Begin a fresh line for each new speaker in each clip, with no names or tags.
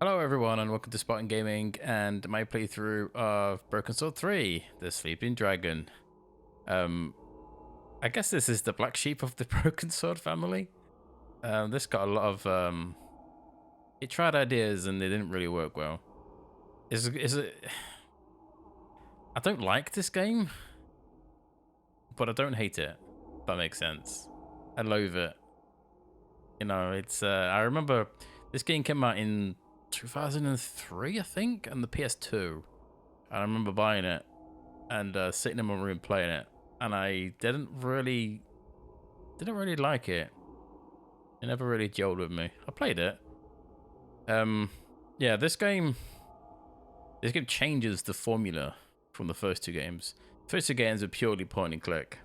Hello everyone and welcome to SpartanGaming and my playthrough of Broken Sword 3, The Sleeping Dragon. I guess this is the black sheep of the Broken Sword family. This got a lot of it tried ideas and they didn't really work well. Is it I don't like this game, but I don't hate it, if that makes sense. I loathe it. You know, it's I remember this game came out in 2003, I think, and the PS2. I remember buying it and sitting in my room playing it, and I didn't really like it. It never really gelled with me. I played it. Yeah, this game changes the formula from the first two games. The first two games are purely point and click,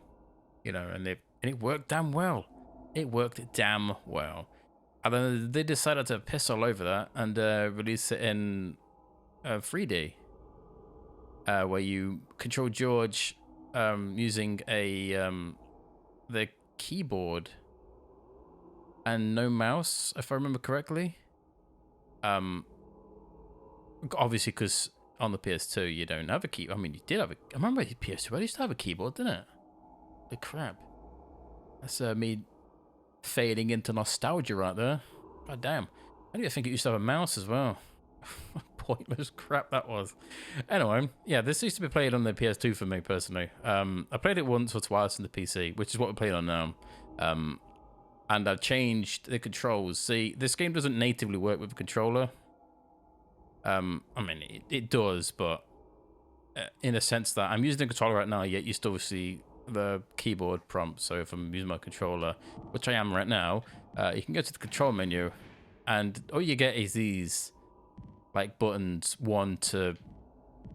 you know, and it worked damn well. It worked damn well. And then they decided to piss all over that and release it in 3D, where you control George using the keyboard and no mouse, if I remember correctly. Obviously, because on the PS2 you don't have a key. I mean, you did have a. I remember the PS2. I used to have a keyboard, didn't it? The crap. That's me fading into nostalgia right there. God damn. I didn't think it used to have a mouse as well. Pointless crap that was. Anyway, yeah, this used to be played on the PS2 for me personally. I played it once or twice on the PC, which is what we're playing on now. And I've changed the controls. See, this game doesn't natively work with a controller. I mean, it does, but in a sense that I'm using the controller right now, yet you still see the keyboard prompt. So if I'm using my controller, which I am right now, you can go to the control menu and all you get is these like buttons 1 to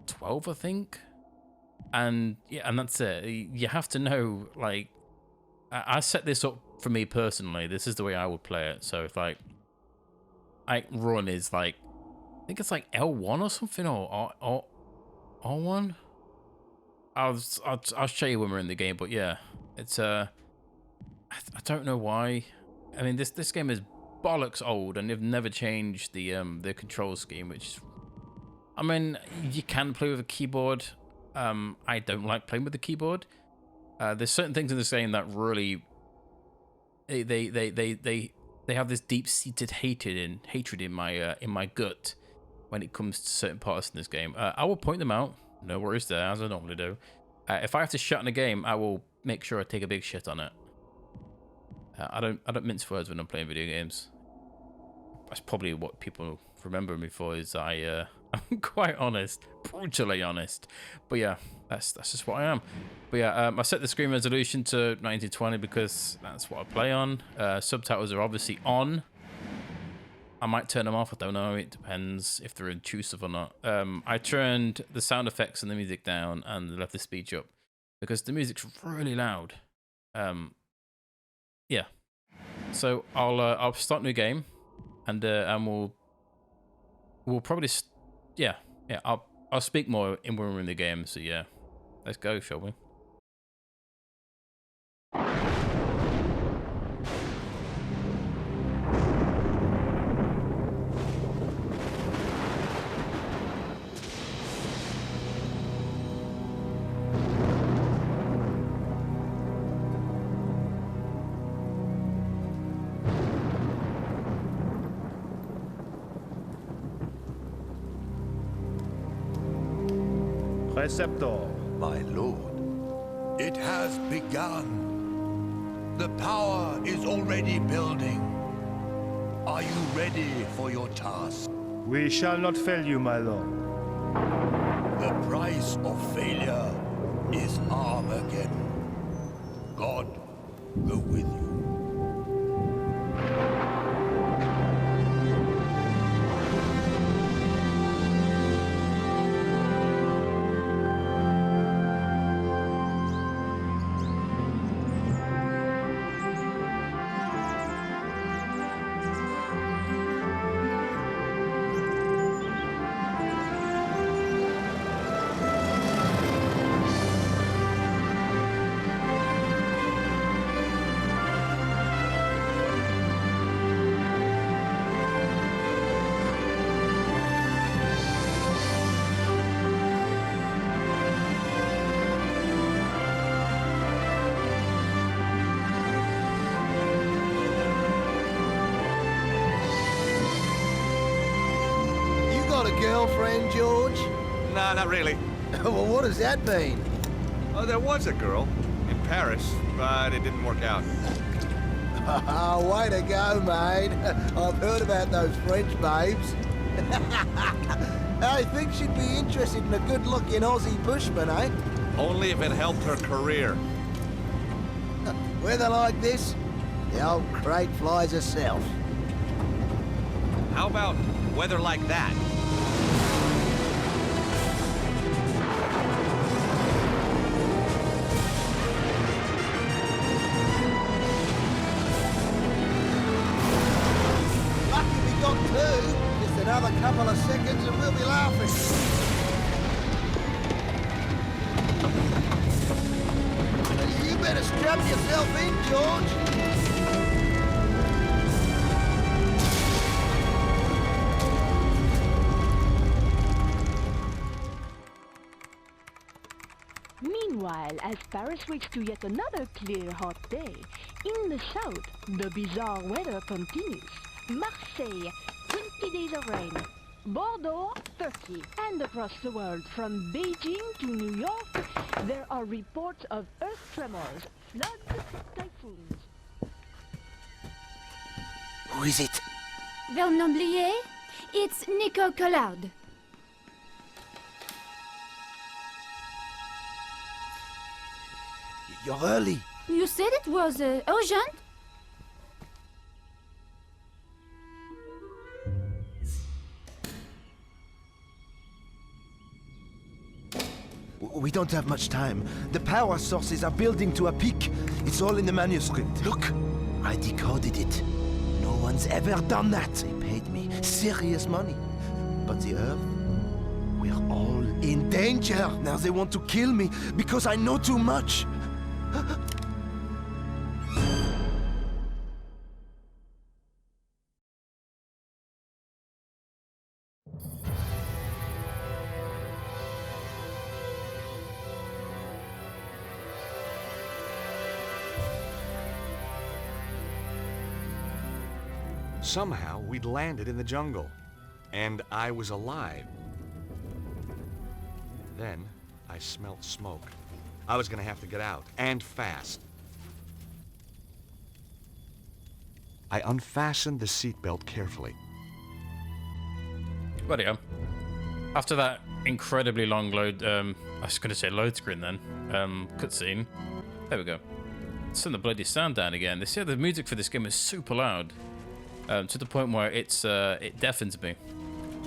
12, I think. And yeah, and that's it. You have to know, like, I set this up for me personally. This is the way I would play it. So if like run is like, I think it's like L1 or something, or R1. I'll show you when we're in the game, but yeah, it's I don't know why. I mean, this game is bollocks old, and they've never changed the control scheme. Which is, I mean, you can play with a keyboard. I don't like playing with the keyboard. There's certain things in this game that really they have this deep-seated hatred in my gut when it comes to certain parts in this game. I will point them out. No worries there, as I normally do. If I have to shut in a game, I will make sure I take a big shit on it. I don't mince words when I'm playing video games. That's probably what people remember me for. Is I'm quite honest, brutally honest. But yeah, that's just what I am. But yeah, I set the screen resolution to 1920 because that's what I play on. Subtitles are obviously on. I might turn them off, I don't know, it depends if they're intrusive or not. I turned the sound effects and the music down and left the speech up because the music's really loud. Yeah. So I'll start a new game and we'll probably I'll speak more when we're in the game. So yeah, let's go, shall we?
Preceptor.
My lord, it has begun. The power is already building. Are you ready for your task?
We shall not fail you, my lord.
The price of failure is Armageddon. God go with you.
girlfriend, George?
Nah, not really.
Well, what does that mean?
Oh, there was a girl in Paris, but it didn't work out.
Oh, way to go, mate. I've heard about those French babes. I think she'd be interested in a good-looking Aussie bushman, eh?
Only if it helped her career.
Weather like this, the old crate flies herself.
How about weather like that?
Lucky we got two. Just another couple of seconds and we'll be laughing. You better strap yourself in, George.
Meanwhile, as Paris wakes to yet another clear, hot day, in the south, the bizarre weather continues. Marseille, 20 days of rain. Bordeaux, 30. And across the world, from Beijing to New York, there are reports of earth tremors, floods, typhoons.
Who is it?
𝘨𝘠𝘦𝘴𝘩? It's Nico Collard.
You're early.
You said it was urgent?
We don't have much time. The power sources are building to a peak. It's all in the manuscript. Look, I decoded it. No one's ever done that. They paid me serious money. But the Earth, we're all in danger. Now they want to kill me because I know too much.
Somehow, we'd landed in the jungle, and I was alive. Then, I smelt smoke. I was gonna have to get out, and fast. I unfastened the seatbelt carefully.
Bloody hell. After that incredibly long load, I was going to say load screen then, cutscene. There we go. Let's turn the bloody sound down again. They say the music for this game is super loud, to the point where it deafens me.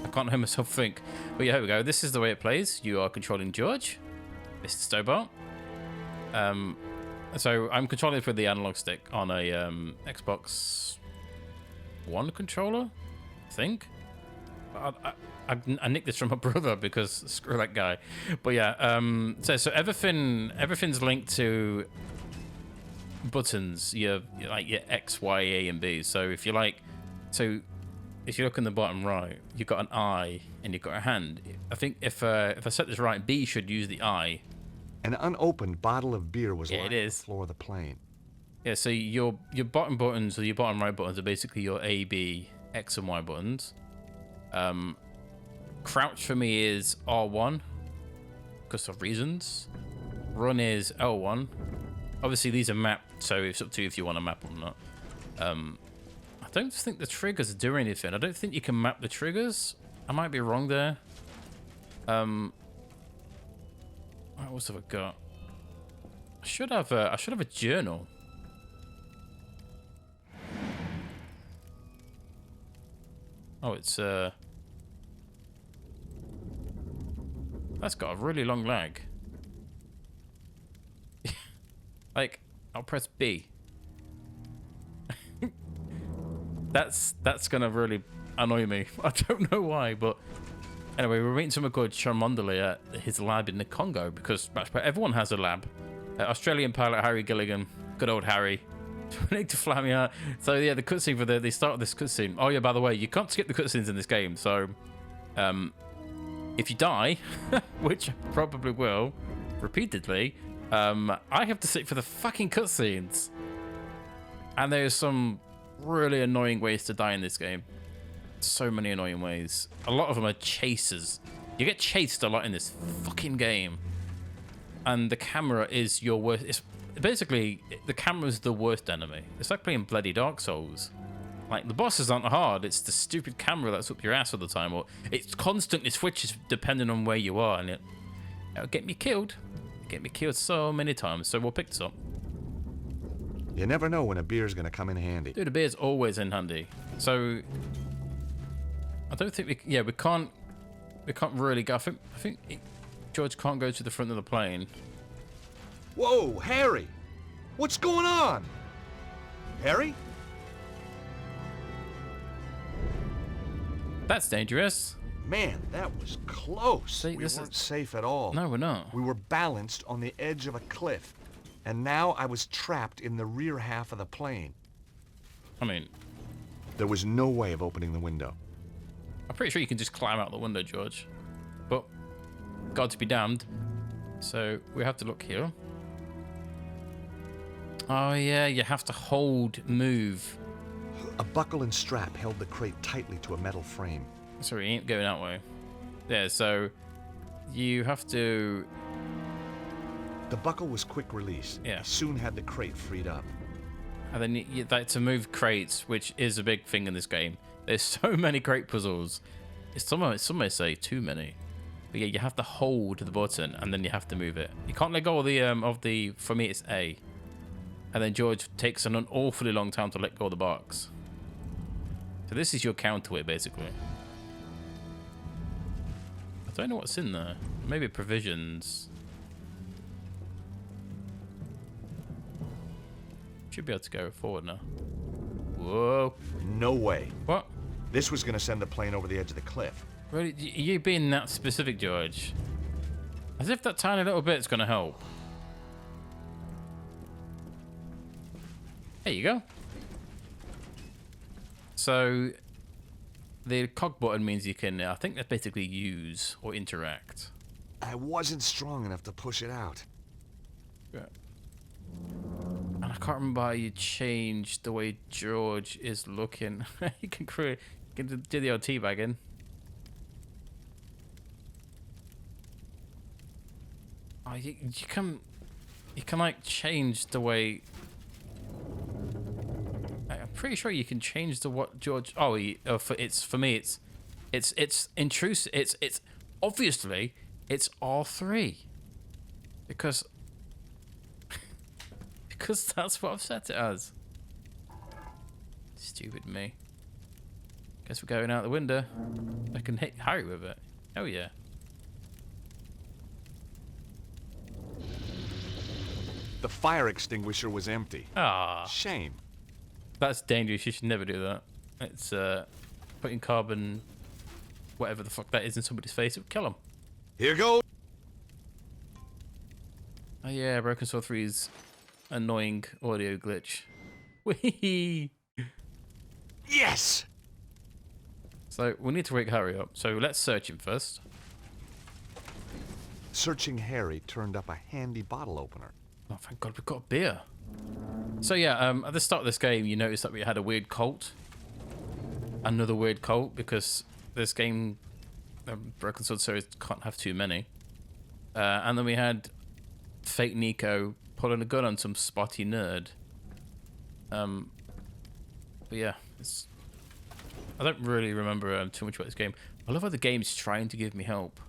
I can't hear myself think. But yeah, here we go. This is the way it plays. You are controlling George, Mr. 𝘨𝘠𝘏. So I'm controlling it with the analog stick on a Xbox One controller, I think. I nicked this from my brother because screw that guy. But yeah, so everything's linked to buttons. Your X, Y, A, and B. So if you if you look in the bottom right, you've got an eye and you've got a hand. I think if I set this right, B should use the eye.
An unopened bottle of beer was lying on the
is.
floor of the plane.
Yeah, so your bottom buttons or your bottom right buttons are basically your A, B, X, and Y buttons. Crouch for me is R1 because of reasons. Run is L1. Obviously these are mapped, so it's up to you if you want to map them or not. I don't think the triggers do anything. I don't think you can map the triggers. I might be wrong there. What else have I got? I should have a journal. Oh, it's that's got a really long lag. Like, I'll press B. That's gonna really annoy me. I don't know why, but anyway, we're meeting someone called 𝘱𝘍𝘍𝘬 at his lab in the Congo because everyone has a lab. Australian pilot Harry Gilligan, good old Harry. Nick to fly me out. So yeah, the cutscene for the start of this cutscene. Oh yeah, by the way, you can't skip the cutscenes in this game. So, if you die, which I probably will, repeatedly, I have to sit for the fucking cutscenes. And there's some really annoying ways to die in this game. so many annoying ways. A lot of them are chasers. You get chased a lot in this fucking game. And the camera is your worst. It's basically, the camera's the worst enemy. It's like playing bloody Dark Souls. Like, the bosses aren't hard. It's the stupid camera that's up your ass all the time. Or it constantly switches depending on where you are. And it'll get me killed. Get me killed so many times. So we'll pick this up.
You never know when a beer's gonna come in handy.
Dude, a beer's always in handy. So I don't think we can't really go. I think George can't go to the front of the plane.
Whoa, Harry! What's going on? Harry?
That's dangerous.
Man, that was close.
See,
We
this
weren't
is-
safe at all.
No, we're not.
We were balanced on the edge of a cliff. And now I was trapped in the rear half of the plane.
I mean,
There was no way of opening the window.
I'm pretty sure you can just climb out the window, George. But God to be damned. So we have to look here. Oh yeah, you have to hold move.
A buckle and strap held the crate tightly to a metal frame.
Sorry, he ain't going that way. Yeah, so you have to.
The buckle was quick release.
Yeah.
I soon had the crate freed up.
And then you like to move crates, which is a big thing in this game. There's so many crate puzzles. Some may say too many. But yeah, you have to hold the button and then you have to move it. You can't let go of the for me it's A. And then George takes an awfully long time to let go of the box. So this is your counter to it, basically. I don't know what's in there. Maybe provisions. Should be able to go forward now. Whoa.
No way.
What?
This was going to send the plane over the edge of the cliff.
Really? You being that specific, George? As if that tiny little bit's going to help. There you go. So, the cog button means you can, I think that's basically use or interact.
I wasn't strong enough to push it out.
Yeah. And I can't remember how you changed the way George is looking. You can do the old teabagging. Oh, you can like change the way. I'm pretty sure you can change the what George. Oh, for me it's intrusive. It's obviously it's R3 because that's what I've set it as. Stupid me. Guess we're going out the window. I can hit Harry with it. Oh yeah.
The fire extinguisher was empty.
Ah,
Shame.
that's dangerous. You should never do that. It's putting carbon, whatever the fuck that is, in somebody's face. It would kill them.
Here goes.
Oh yeah, Broken Sword 3's annoying audio glitch. Whee!
Yes!
So we need to wake Harry up. So let's search him first.
Searching Harry turned up a handy bottle opener.
Oh, thank God we've got a beer. So yeah, at the start of this game, you noticed that we had a weird cult. Another weird cult, because this game, Broken Sword series, can't have too many. And then we had fake Nico pulling a gun on some spotty nerd. But yeah, I don't really remember too much about this game. I love how the game's trying to give me help.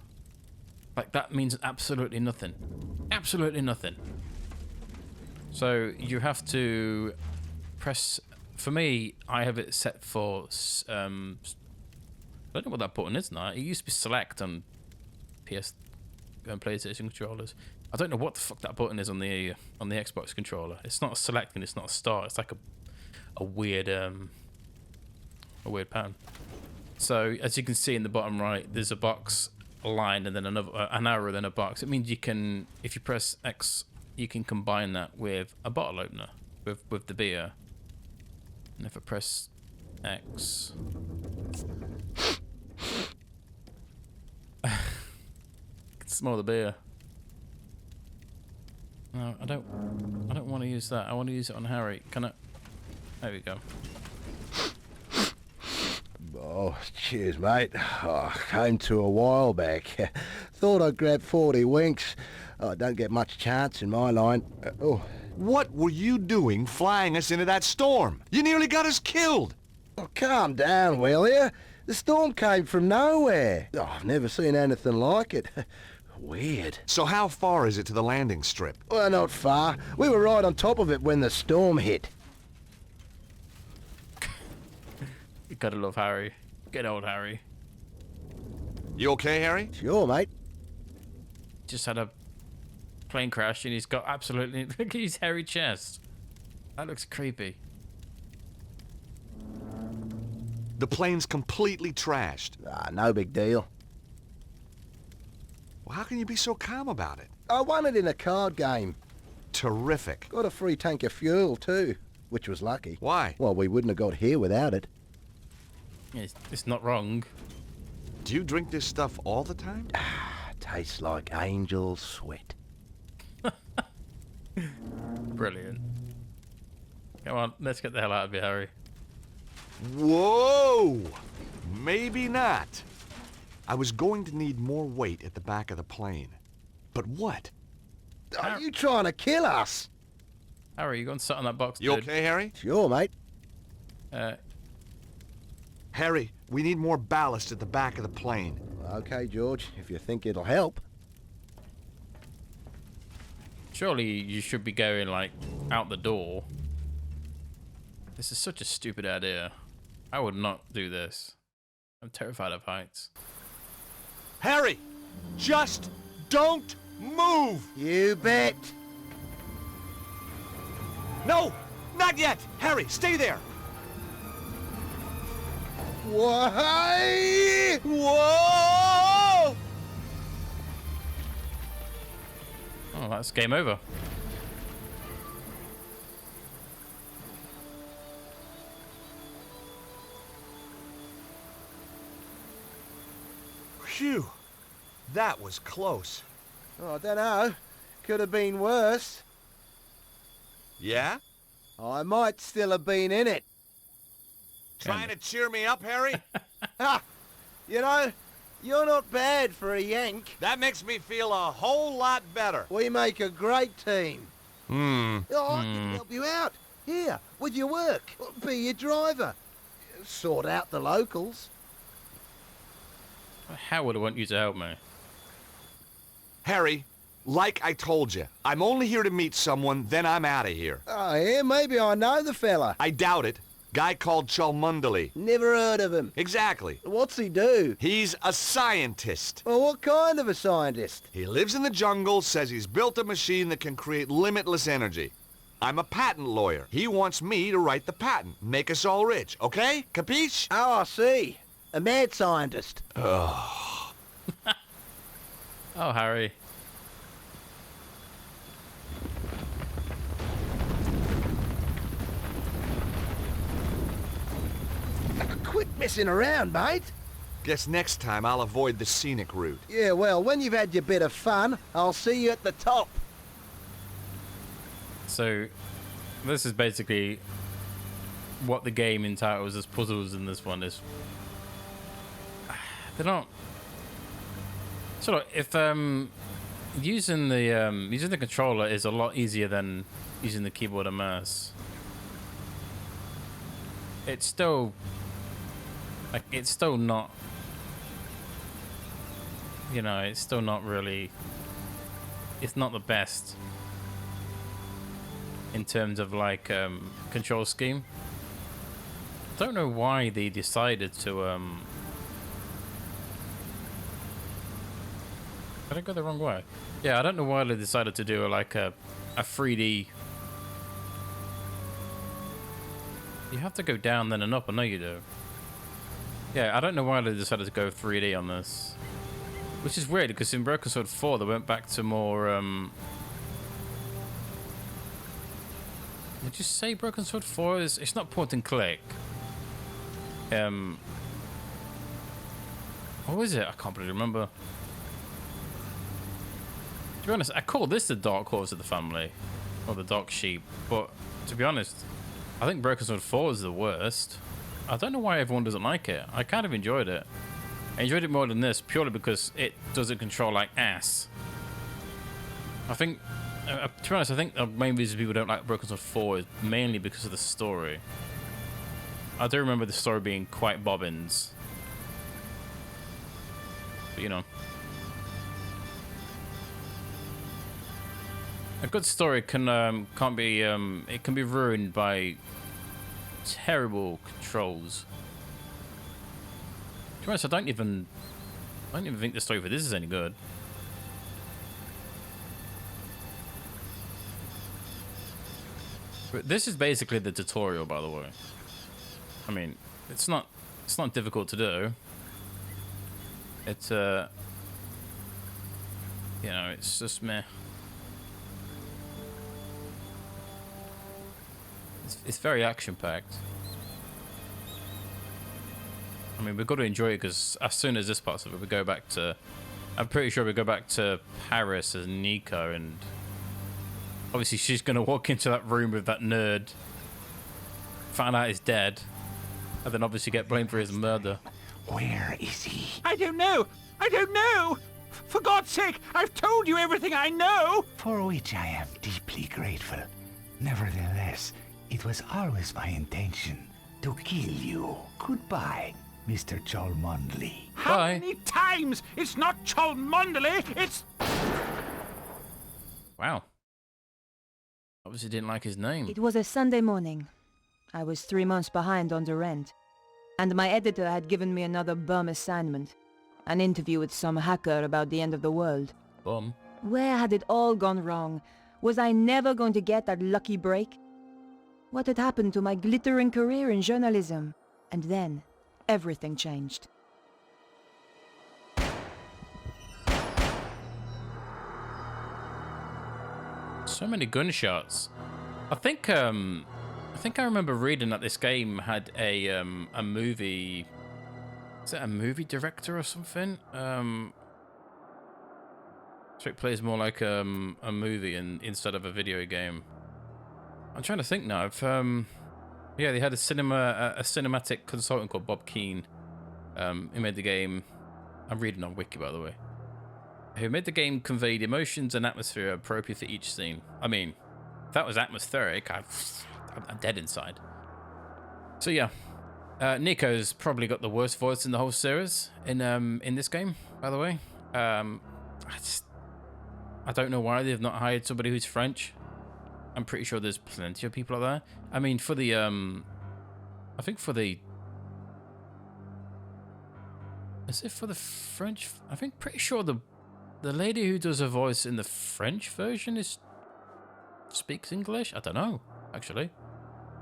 Like, that means absolutely nothing. Absolutely nothing. So you have to press. For me, I have it set for. I don't know what that button is now. It used to be select on PS and PlayStation controllers. I don't know what the fuck that button is on the Xbox controller. It's not a select and it's not a start. It's like a weird pattern. So as you can see in the bottom right, there's a box, a line, and then an arrow, then a box. It means you can, if you press X, you can combine that with a bottle opener, with the beer. And if I press X, I can smell the beer. No, I don't want to use that. I want to use it on Harry. Can I? There we go.
Oh, cheers, mate. Oh, came to a while back. Thought I'd grab 40 winks. Oh, don't get much chance in my line.
What were you doing flying us into that storm? You nearly got us killed.
Oh, calm down, will you? The storm came from nowhere. Oh, I've never seen anything like it. Weird.
So how far is it to the landing strip?
Well, not far. We were right on top of it when the storm hit.
You gotta love Harry. Good old Harry.
You okay, Harry?
Sure, mate.
Just had a plane crash and he's got absolutely... Look at his hairy chest. That looks creepy.
The plane's completely trashed.
Ah, no big deal.
Well, how can you be so calm about it?
I won it in a card game.
Terrific.
Got a free tank of fuel, too, which was lucky.
Why?
Well, we wouldn't have got here without it.
Yeah, it's not wrong.
Do you drink this stuff all the time?
Tastes like angel sweat.
Brilliant. Come on, let's get the hell out of here, Harry.
Whoa! Maybe not. I was going to need more weight at the back of the plane. But what?
Are you trying to kill us?
Harry, you go and sit on that box,
You
dude.
okay, Harry?
Sure, mate.
Harry, we need more ballast at the back of the plane.
Okay, George, if you think it'll help.
Surely you should be going, like, out the door. This is such a stupid idea. I would not do this. I'm terrified of heights.
Harry, just don't move!
You bet.
No, not yet! Harry, stay there!
Why?
Whoa!
Oh, that's game over.
Phew, that was close.
Oh, I don't know. Could have been worse.
Yeah?
I might still have been in it.
Trying to cheer me up, Harry?
Ha! You know, you're not bad for a Yank.
That makes me feel a whole lot better.
We make a great team.
Hmm.
Oh, I can help you out. Here, with your work. Be your driver. Sort out the locals.
How would I want you to help me?
Harry, like I told you, I'm only here to meet someone, then I'm out of here.
Oh, yeah, maybe I know the fella.
I doubt it. Guy called 𝘨𝘠𝘮𝘪𝘳.
Never heard of him.
Exactly.
What's he do?
He's a scientist.
Well, what kind of a scientist?
He lives in the jungle, says he's built a machine that can create limitless energy. I'm a patent lawyer. He wants me to write the patent, make us all rich, okay? Capiche?
Oh, I see. A mad scientist.
Oh.
Oh, Harry.
Quit messing around, mate.
Guess next time I'll avoid the scenic route.
Yeah, well, when you've had your bit of fun, I'll see you at the top.
So, this is basically what the game entitles as puzzles in this one is. They're not. So, if using the controller is a lot easier than using the keyboard and mouse, it's still like it's still not. You know, it's still not really. It's not the best in terms of like control scheme. I don't know why they decided to Did I go the wrong way? Yeah, I don't know why they decided to do like a 3D. You have to go down then and up. I know you do. Yeah, I don't know why they decided to go 3D on this. Which is weird because in Broken Sword 4 they went back to more would you say Broken Sword 4 is it's not point and click. What was it? I can't really remember. To be honest, I call this the dark horse of the family. Or the dark sheep. But to be honest, I think Broken Sword 4 is the worst. I don't know why everyone doesn't like it. I kind of enjoyed it. I enjoyed it more than this purely because it doesn't control like ass. I think, to be honest, I think the main reason people don't like Broken Sword 4 is mainly because of the story. I do remember the story being quite bobbins. But, you know. A good story can't be it can be ruined by terrible controls. To be honest, I don't even think the story for this is any good. But this is basically the tutorial, by the way. I mean, it's not difficult to do. It's you know, it's just meh. It's very action-packed. I mean, we've got to enjoy it because as soon as this part's over, we go back to... I'm pretty sure we go back to Paris as Nico, and obviously she's going to walk into that room with that nerd, find out he's dead, and then obviously get blamed for his murder.
Where is he?
I don't know. I don't know. For God's sake, I've told you everything I know.
For which I am deeply grateful. Nevertheless, it was always my intention to kill you. Goodbye, Mr. 𝘨𝘮𝘮𝘪𝘳.
How
Bye.
many times? It's not 𝘨𝘮𝘮𝘪𝘳, it's...
Wow. Obviously didn't like his name.
It was a Sunday morning. I was 3 months behind on the rent, and my editor had given me another bum assignment. An interview with some hacker about the end of the world.
Bum.
Where had it all gone wrong? Was I never going to get that lucky break? What had happened to my glittering career in journalism? And then, everything changed.
So many gunshots. I think I remember reading that this game had a movie. Is it a movie director or something? So it plays more like a movie instead of a video game. I'm trying to think now. If yeah, they had a cinematic consultant called Bob Keane. He made the game. I'm reading on Wiki, by the way. Who made the game conveyed emotions and atmosphere appropriate for each scene. I mean, if that was atmospheric, I'm dead inside. So yeah, Nico's probably got the worst voice in the whole series in this game. By the way, I don't know why they've not hired somebody who's French. I'm pretty sure there's plenty of people like that. I mean, for the I think for the... Is it for the French? I think pretty sure the lady who does her voice in the French version speaks English. I don't know, actually.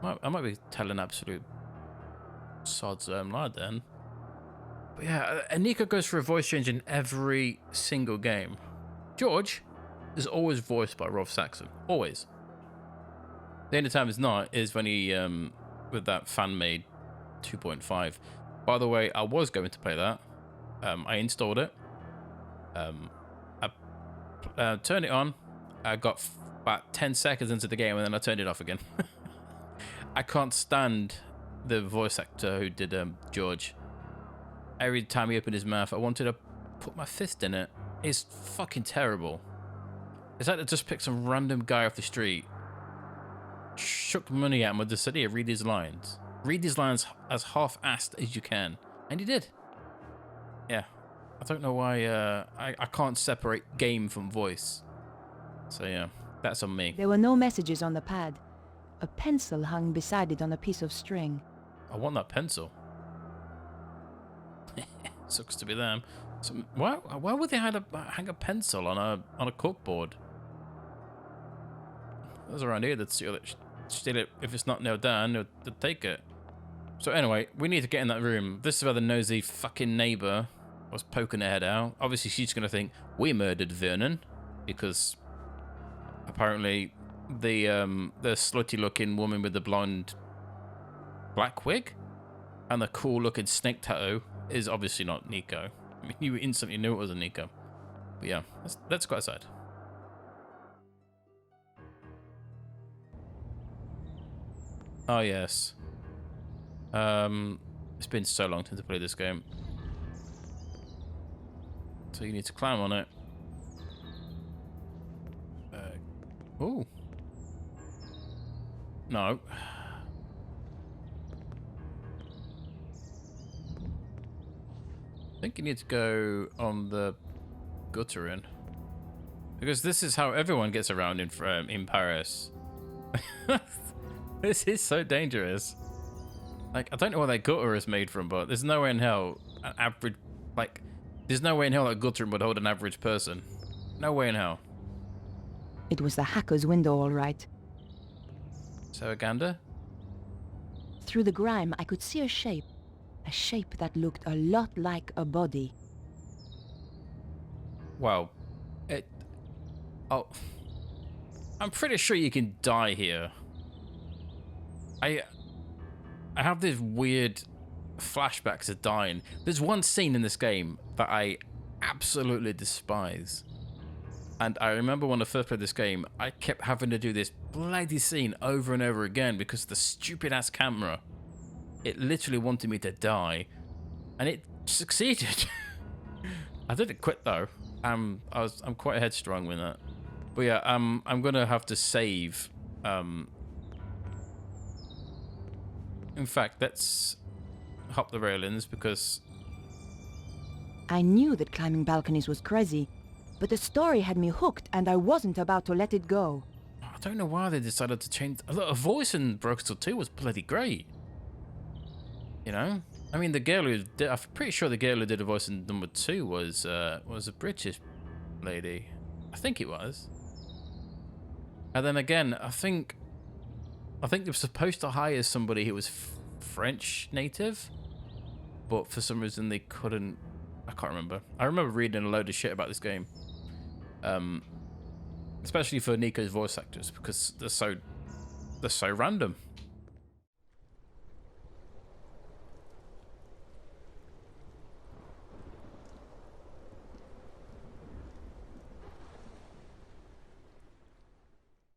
I might be telling absolute sod's lie then. But yeah, Nico goes for a voice change in every single game. George is always voiced by Rolf Saxon. Always. The only time it's not is when he, with that fan-made 2.5. By the way, I was going to play that. I installed it. I turned it on. I got about 10 seconds into the game and then I turned it off again. I can't stand the voice actor who did George. Every time he opened his mouth, I wanted to put my fist in it. It's fucking terrible. It's like they just picked some random guy off the street, shook money at him with the city, read his lines. Read these lines as half-assed as you can. And he did. Yeah. I don't know why I can't separate game from voice. So yeah, that's on me.
There were no messages on the pad. A pencil hung beside it on a piece of string.
I want that pencil. Sucks to be them. So why would they hang a pencil on a corkboard? Those around here that steal it. If it's not nailed down, they'll take it. So anyway, we need to get in that room. This is where the nosy fucking neighbor was poking her head out. Obviously, she's gonna think we murdered Vernon because apparently the slutty-looking woman with the blonde black wig and the cool-looking snake tattoo is obviously not Nico. I mean, you instantly knew it was a Nico. But yeah, let's go outside. Oh yes. It's been so long since I played this game. So you need to climb on it. Oh. No. I think you need to go on the gutter in. Because this is how everyone gets around in Paris. This is so dangerous. Like, I don't know what that gutter is made from, but there's no way in hell an average, like, there's no way in hell that gutter would hold an average person. No way in hell.
It was the hacker's window, all right.
So, Aganda?
Through the grime, I could see a shape that looked a lot like a body.
Well, oh, I'm pretty sure you can die here. I have this weird flashbacks of dying. There's one scene in this game that I absolutely despise. And I remember when I first played this game, I kept having to do this bloody scene over and over again because of the stupid ass camera. It literally wanted me to die. And it succeeded. I didn't quit though. I'm quite headstrong with that. But yeah, I'm gonna have to save. In fact, let's hop the railings because
I knew that climbing balconies was crazy, but the story had me hooked and I wasn't about to let it go.
I don't know why they decided to change. A voice in Broken Sword 2 was bloody great. You know, I mean, the girl who did, I'm pretty sure the girl who did a voice in number 2 was a British lady. I think it was. And then again, I think they were supposed to hire somebody who was French native, but for some reason they couldn't. I can't remember. I remember reading a load of shit about this game, especially for Nico's voice actors because they're so random.